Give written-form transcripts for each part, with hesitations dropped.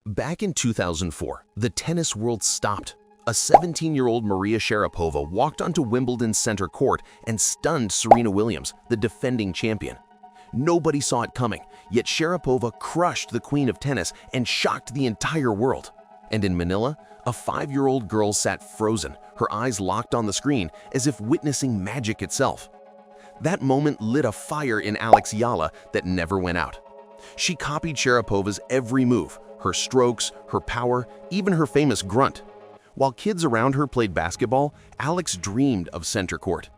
Back in 2004, the tennis world stopped. A 17-year-old Maria Sharapova walked onto Wimbledon's center court and stunned Serena Williams, the defending champion. Nobody saw it coming, yet Sharapova crushed the queen of tennis and shocked the entire world. And in Manila, a 5-year-old girl sat frozen, her eyes locked on the screen as if witnessing magic itself. That moment lit a fire in Alex Eala that never went out. She copied Sharapova's every move, her strokes, her power, even her famous grunt. While kids around her played basketball, Alex dreamed of center court.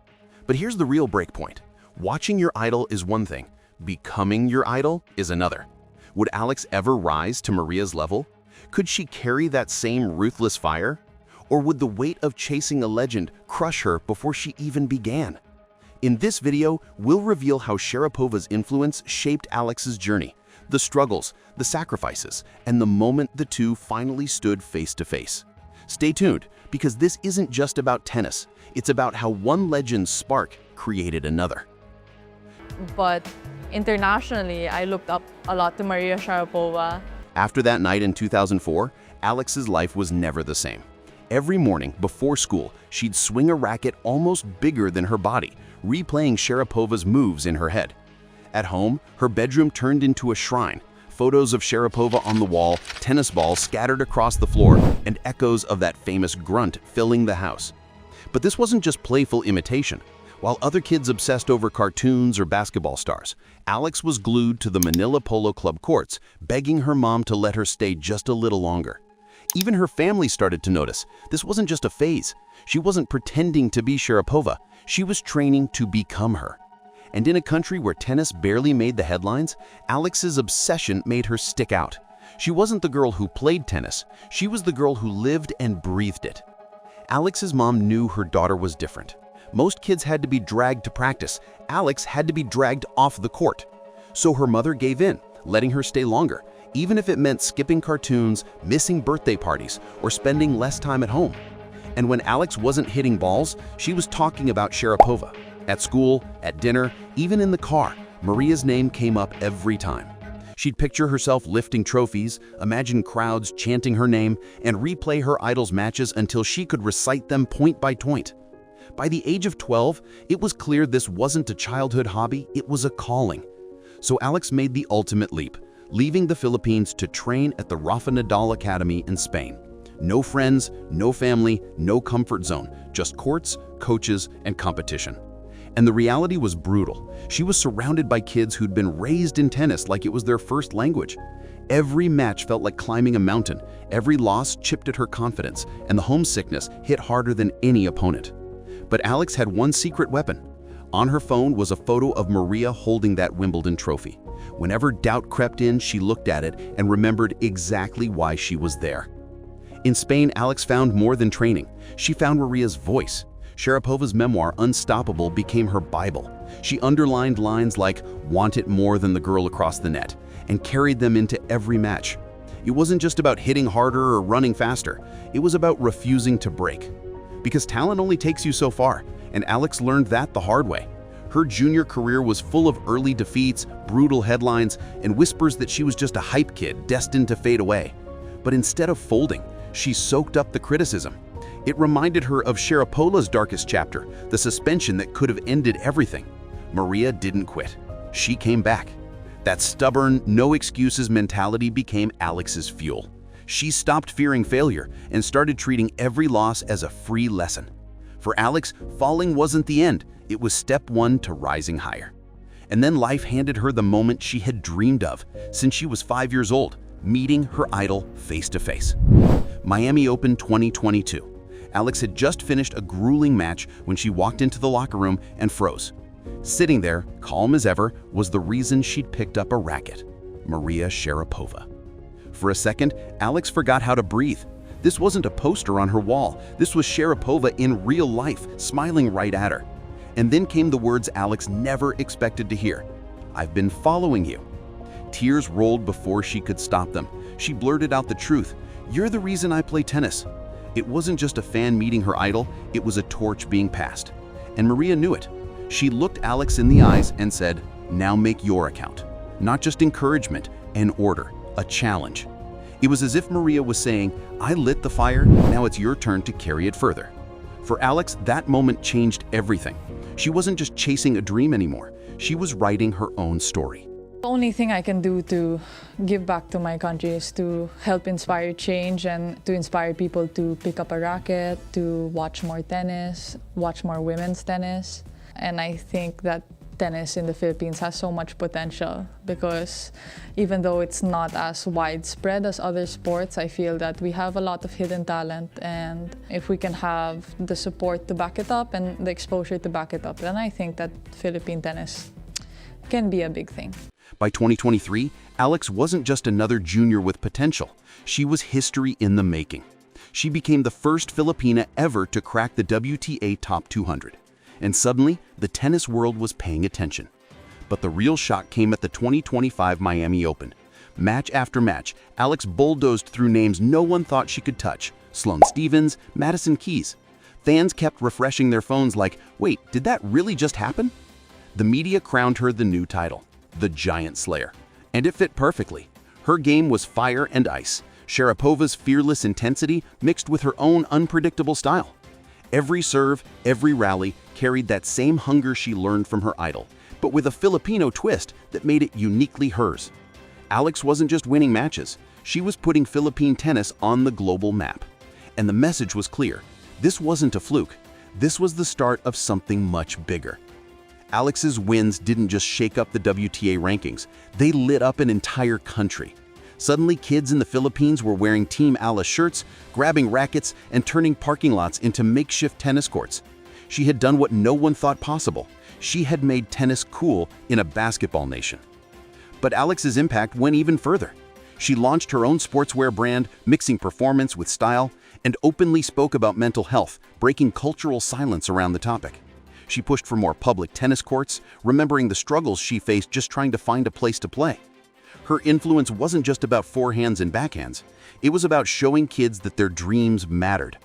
But here's the real breakpoint. Watching your idol is one thing, becoming your idol is another. Would Alex ever rise to Maria's level? Could she carry that same ruthless fire? Or would the weight of chasing a legend crush her before she even began? In this video, we'll reveal how Sharapova's influence shaped Alex's journey, the struggles, the sacrifices, and the moment the two finally stood face to face. Stay tuned, because this isn't just about tennis. It's about how one legend's spark created another. But internationally, I looked up a lot to Maria Sharapova. After that night in 2004, Alex's life was never the same. Every morning before school, she'd swing a racket almost bigger than her body, replaying Sharapova's moves in her head. At home, her bedroom turned into a shrine. Photos of Sharapova on the wall, tennis balls scattered across the floor, and echoes of that famous grunt filling the house. But this wasn't just playful imitation. While other kids obsessed over cartoons or basketball stars, Alex was glued to the Manila Polo Club courts, begging her mom to let her stay just a little longer. Even her family started to notice. This wasn't just a phase. She wasn't pretending to be Sharapova. She was training to become her. And in a country where tennis barely made the headlines, Alex's obsession made her stick out. She wasn't the girl who played tennis. She was the girl who lived and breathed it. Alex's mom knew her daughter was different. Most kids had to be dragged to practice. Alex had to be dragged off the court. So her mother gave in, letting her stay longer, even if it meant skipping cartoons, missing birthday parties, or spending less time at home. And when Alex wasn't hitting balls, she was talking about Sharapova. At school, at dinner, even in the car, Maria's name came up every time. She'd picture herself lifting trophies, imagine crowds chanting her name, and replay her idol's matches until she could recite them point by point. By the age of 12, it was clear this wasn't a childhood hobby, it was a calling. So Alex made the ultimate leap, leaving the Philippines to train at the Rafa Nadal Academy in Spain. No friends, no family, no comfort zone, just courts, coaches, and competition. And the reality was brutal. She was surrounded by kids who'd been raised in tennis like it was their first language. Every match felt like climbing a mountain. Every loss chipped at her confidence, and the homesickness hit harder than any opponent. But Alex had one secret weapon. On her phone was a photo of Maria holding that Wimbledon trophy. Whenever doubt crept in, she looked at it and remembered exactly why she was there. In Spain, Alex found more than training. She found Maria's voice. Sharapova's memoir, Unstoppable, became her Bible. She underlined lines like, "Want it more than the girl across the net," and carried them into every match. It wasn't just about hitting harder or running faster. It was about refusing to break. Because talent only takes you so far, and Alex learned that the hard way. Her junior career was full of early defeats, brutal headlines, and whispers that she was just a hype kid destined to fade away. But instead of folding, she soaked up the criticism. It reminded her of Sharapova's darkest chapter, the suspension that could have ended everything. Maria didn't quit. She came back. That stubborn, no excuses mentality became Alex's fuel. She stopped fearing failure and started treating every loss as a free lesson. For Alex, falling wasn't the end. It was step one to rising higher. And then life handed her the moment she had dreamed of since she was 5 years old, meeting her idol face to face. Miami Open 2022. Alex had just finished a grueling match when she walked into the locker room and froze. Sitting there, calm as ever, was the reason she'd picked up a racket: Maria Sharapova. For a second, Alex forgot how to breathe. This wasn't a poster on her wall. This was Sharapova in real life, smiling right at her. And then came the words Alex never expected to hear: "I've been following you." Tears rolled before she could stop them. She blurted out the truth: "You're the reason I play tennis." It wasn't just a fan meeting her idol, it was a torch being passed. And Maria knew it. She looked Alex in the eyes and said, "Now make your account." Not just encouragement, an order, a challenge. It was as if Maria was saying, "I lit the fire, now it's your turn to carry it further." For Alex, that moment changed everything. She wasn't just chasing a dream anymore. She was writing her own story. The only thing I can do to give back to my country is to help inspire change and to inspire people to pick up a racket, to watch more tennis, watch more women's tennis. And I think that tennis in the Philippines has so much potential because even though it's not as widespread as other sports, I feel that we have a lot of hidden talent, and if we can have the support to back it up and the exposure to back it up, then I think that Philippine tennis can be a big thing. By 2023, Alex wasn't just another junior with potential. She was history in the making. She became the first Filipina ever to crack the WTA Top 200. And suddenly, the tennis world was paying attention. But the real shock came at the 2025 Miami Open. Match after match, Alex bulldozed through names no one thought she could touch: Sloane Stephens, Madison Keys. Fans kept refreshing their phones like, "Wait, did that really just happen?" The media crowned her the new title, the Giant Slayer. And it fit perfectly. Her game was fire and ice, Sharapova's fearless intensity mixed with her own unpredictable style. Every serve, every rally carried that same hunger she learned from her idol, but with a Filipino twist that made it uniquely hers. Alex wasn't just winning matches, she was putting Philippine tennis on the global map. And the message was clear: this wasn't a fluke, this was the start of something much bigger. Alex's wins didn't just shake up the WTA rankings, they lit up an entire country. Suddenly, kids in the Philippines were wearing Team Ala shirts, grabbing rackets, and turning parking lots into makeshift tennis courts. She had done what no one thought possible. She had made tennis cool in a basketball nation. But Alex's impact went even further. She launched her own sportswear brand, mixing performance with style, and openly spoke about mental health, breaking cultural silence around the topic. She pushed for more public tennis courts, remembering the struggles she faced just trying to find a place to play. Her influence wasn't just about forehands and backhands. It was about showing kids that their dreams mattered.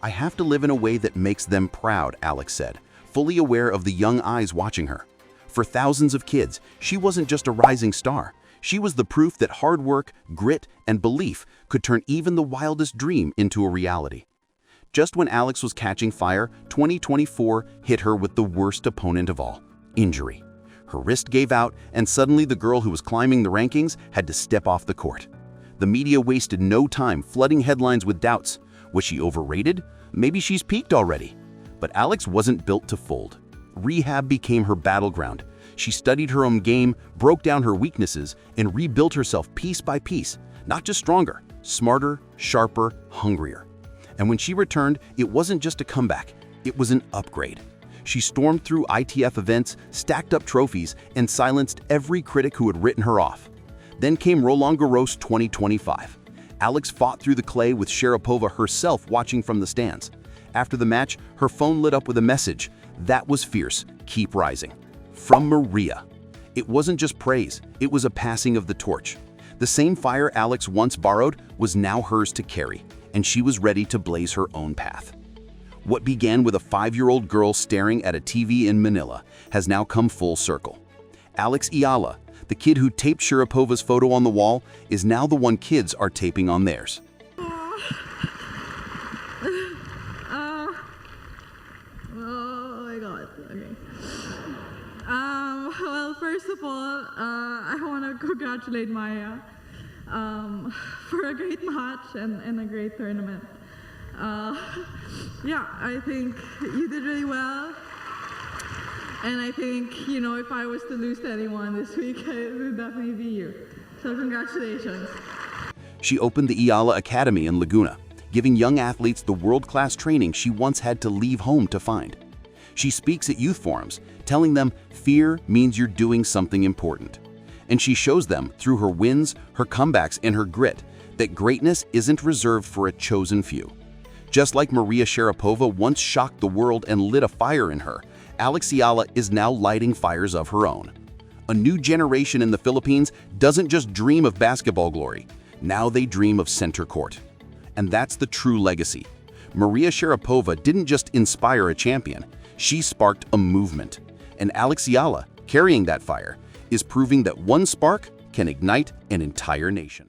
"I have to live in a way that makes them proud," Alex said, fully aware of the young eyes watching her. For thousands of kids, she wasn't just a rising star. She was the proof that hard work, grit, and belief could turn even the wildest dream into a reality. Just when Alex was catching fire, 2024 hit her with the worst opponent of all: injury. Her wrist gave out, and suddenly the girl who was climbing the rankings had to step off the court. The media wasted no time flooding headlines with doubts. Was she overrated? Maybe she's peaked already. But Alex wasn't built to fold. Rehab became her battleground. She studied her own game, broke down her weaknesses, and rebuilt herself piece by piece, not just stronger, smarter, sharper, hungrier. And when she returned, it wasn't just a comeback, it was an upgrade. She stormed through ITF events, stacked up trophies, and silenced every critic who had written her off. Then came Roland Garros 2025. Alex fought through the clay with Sharapova herself watching from the stands. After the match, her phone lit up with a message: "That was fierce, keep rising." From Maria. It wasn't just praise, it was a passing of the torch. The same fire Alex once borrowed was now hers to carry, and she was ready to blaze her own path. What began with a 5-year-old girl staring at a TV in Manila has now come full circle. Alex Eala, the kid who taped Sharapova's photo on the wall, is now the one kids are taping on theirs. Oh my God. Okay. Well, first of all, I want to congratulate Maya for a great match and a great tournament. Yeah, I think you did really well. And I think, you know, if I was to lose to anyone this week, it would definitely be you. So congratulations. She opened the Eala Academy in Laguna, giving young athletes the world-class training she once had to leave home to find. She speaks at youth forums, telling them fear means you're doing something important. And she shows them, through her wins, her comebacks, and her grit, that greatness isn't reserved for a chosen few. Just like Maria Sharapova once shocked the world and lit a fire in her, Alex Eala is now lighting fires of her own. A new generation in the Philippines doesn't just dream of basketball glory. Now they dream of center court. And that's the true legacy. Maria Sharapova didn't just inspire a champion, she sparked a movement. And Alex Eala, carrying that fire, is proving that one spark can ignite an entire nation.